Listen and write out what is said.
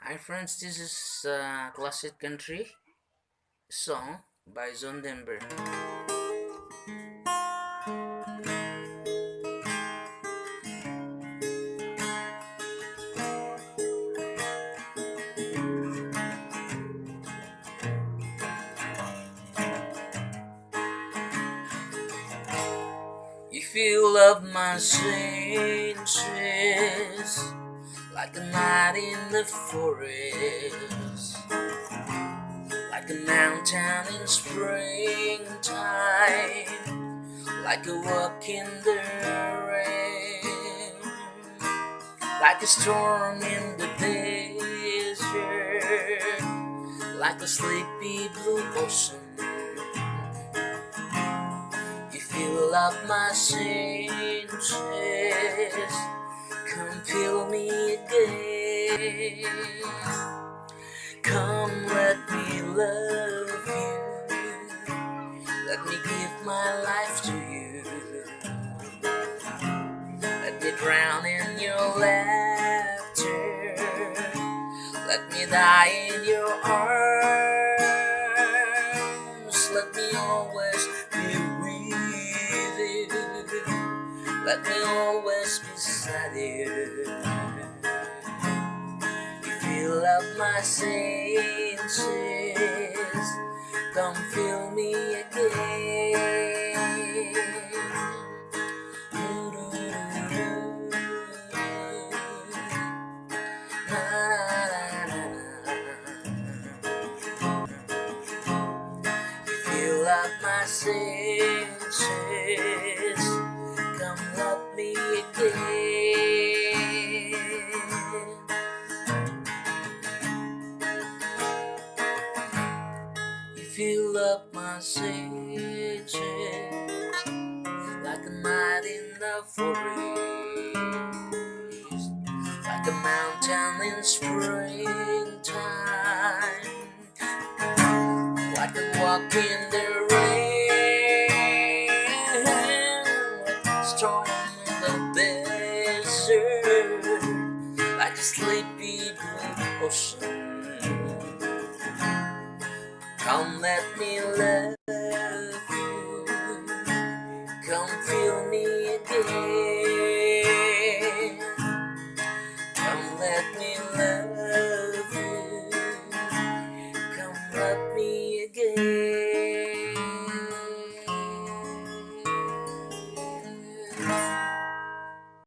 Hi friends, this is classic country song by Zondenber. If you love my senses, like a night in the forest, like a mountain in springtime, like a walk in the rain, like a storm in the desert, like a sleepy blue ocean. If you love my senses, come feel me again. Come, let me love you. Let me give my life to you. Let me drown in your laughter. Let me die in your arms. Let me always be with you. Let me always be beside you. If you love my senses, come feel me again. If you love my senses, come love me again. If you love my senses, like a night in the forest, like a mountain in springtime, like a walk in the rain, like a storm in the desert, like a sleepy blue ocean. Come let me love